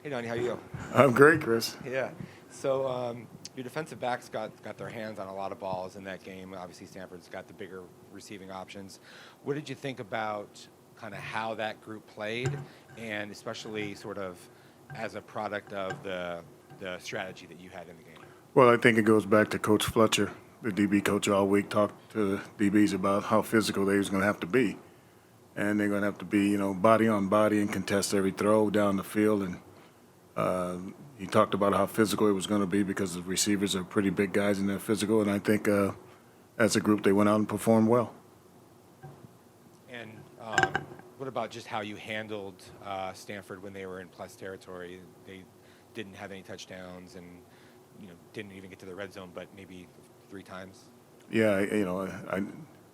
Hey, Donnie, how you? I'm great, Chris. Yeah. So your defensive backs got their hands on a lot of balls in that game. Obviously, Stanford's got the bigger receiving options. What did you think about kind of how that group played, and especially sort of as a product of the strategy that you had in the game? Well, I think it goes back to Coach Fletcher, the DB coach all week, talked to the DBs about how physical they was going to have to be. And they're going to have to be, body on body and contest every throw down the field. And he talked about how physical it was going to be because the receivers are pretty big guys and they're physical. And I think as a group, they went out and performed well. And what about just how you handled Stanford when they were in plus territory? They didn't have any touchdowns and didn't even get to the red zone, but maybe 3 times. Yeah,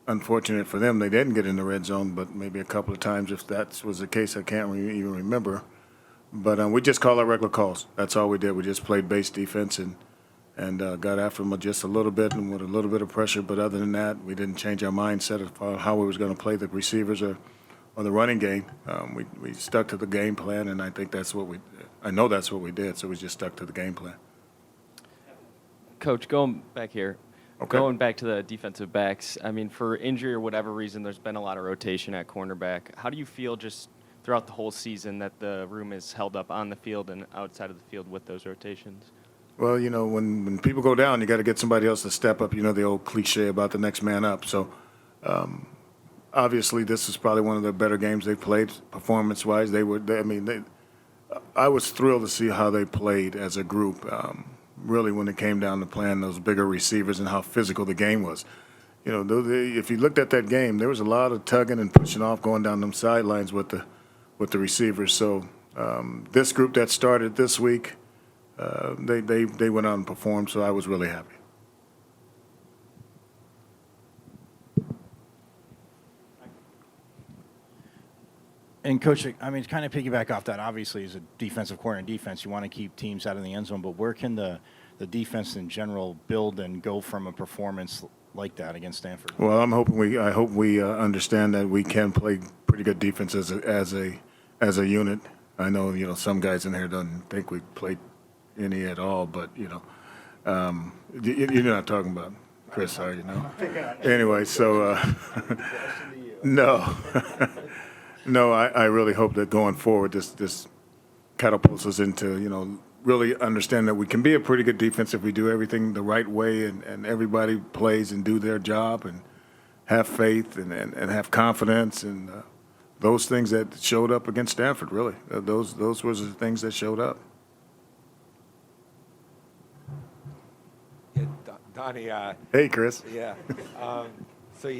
unfortunate for them, they didn't get in the red zone, but maybe a couple of times. If that was the case, I can't even remember. But we just called our regular calls. That's all we did. We just played base defense and got after them just a little bit and with a little bit of pressure. But other than that, we didn't change our mindset of how we was going to play the receivers or the running game. We stuck to the game plan, and I think I know that's what we did. So we just stuck to the game plan. Coach, going back here. Okay. Going back to the defensive backs, I mean, for injury or whatever reason, there's been a lot of rotation at cornerback. How do you feel just throughout the whole season that the room is held up on the field and outside of the field with those rotations? Well, when people go down, you got to get somebody else to step up. The old cliche about the next man up. So, obviously, this is probably one of the better games they've played performance-wise. I was thrilled to see how they played as a group. Really, when it came down to playing those bigger receivers and how physical the game was. If you looked at that game, there was a lot of tugging and pushing off going down them sidelines with the receivers. So this group that started this week, they went out and performed, so I was really happy. And, Coach, I mean, to kind of piggyback off that, obviously, as a defensive coordinator defense, you want to keep teams out of the end zone, but where can the defense in general build and go from a performance like that against Stanford? Well, I hope we understand that we can play pretty good defense as a unit. I know, some guys in here don't think we played any at all, but, you're not talking about Chris, are you? No? Anyway, so, no. No, I really hope that going forward, this catapults us into, really understand that we can be a pretty good defense if we do everything the right way and everybody plays and do their job and have faith and have confidence and those things that showed up against Stanford, really. Those were the things that showed up. Yeah, Donnie. Hey, Chris. Yeah. So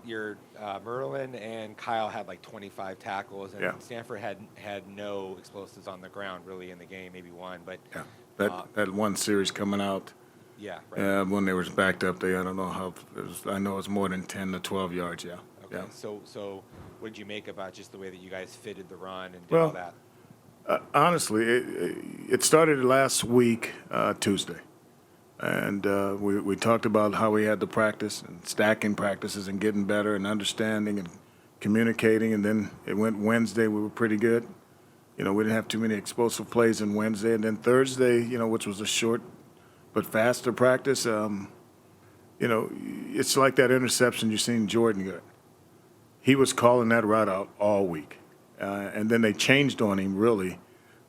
your Merlin and Kyle had like 25 tackles, and Yeah. Stanford had no explosives on the ground really in the game, maybe one, but Yeah, that one series coming out. yeah, right. When they was backed up, I don't know how. I know it's more than 10 to 12 yards. Yeah. Okay. Yeah. So what did you make about just the way that you guys fitted the run and did all Well, that? Honestly, it started last week, Tuesday. And we talked about how we had to practice and stacking practices and getting better and understanding and communicating. And then it went Wednesday. We were pretty good. We didn't have too many explosive plays on Wednesday. And then Thursday, which was a short but faster practice, it's like that interception you seen Jordan get. He was calling that route out all week. And then they changed on him, really,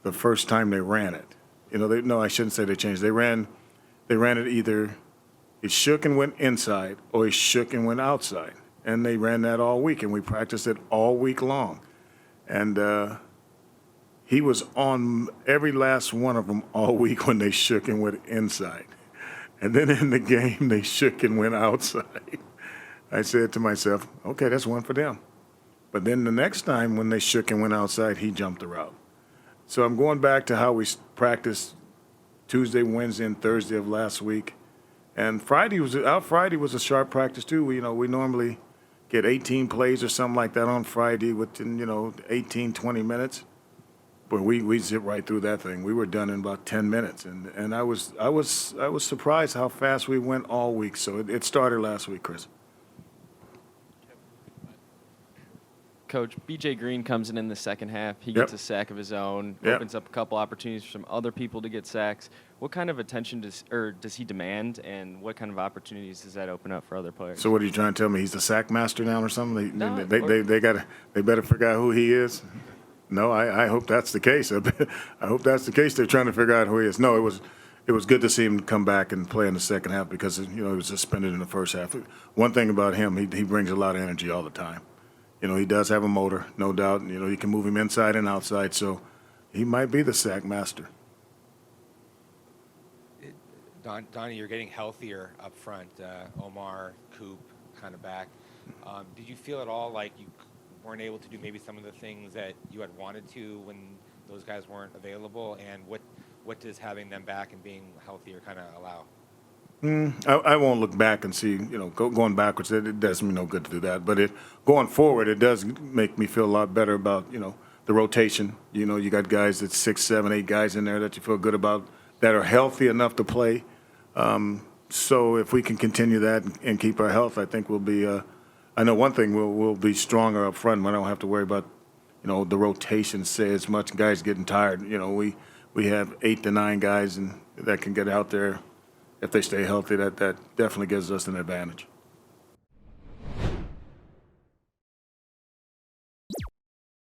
the first time they ran it. I shouldn't say they changed. They ran it either it shook and went inside or it shook and went outside. And they ran that all week, and we practiced it all week long. And he was on every last one of them all week when they shook and went inside. And then in the game, they shook and went outside. I said to myself, okay, that's one for them. But then the next time when they shook and went outside, he jumped the route. So I'm going back to how we practiced Tuesday, Wednesday, and Thursday of last week. And Friday was a sharp practice too. We normally get 18 plays or something like that on Friday within 18, 20 minutes. But we zipped right through that thing. We were done in about 10 minutes, and I was surprised how fast we went all week. So it started last week, Chris. Coach, B.J. Green comes in the second half. He Yep. gets a sack of his own, Yep. opens up a couple opportunities for some other people to get sacks. What kind of attention does he demand, and what kind of opportunities does that open up for other players? So what are you trying to tell me? He's the sack master now or something? No, They better figure out who he is. No, I hope that's the case. I hope that's the case. They're trying to figure out who he is. No, it was good to see him come back and play in the second half because he was suspended in the first half. One thing about him, he brings a lot of energy all the time. He does have a motor, no doubt. You can move him inside and outside, so he might be the sack master. Donnie, you're getting healthier up front. Omar, Coop, kind of back. Did you feel at all like you weren't able to do maybe some of the things that you had wanted to when those guys weren't available? And what does having them back and being healthier kind of allow? I won't look back and see, going backwards, it does me no good to do that. But going forward, it does make me feel a lot better about, the rotation. You got guys that's 6, 7, 8 guys in there that you feel good about that are healthy enough to play. So if we can continue that and keep our health, I think we'll be, I know one thing, we'll be stronger up front. We don't have to worry about, the rotation, say, as much guys getting tired. We have 8 to 9 guys that can get out there. If they stay healthy, that definitely gives us an advantage.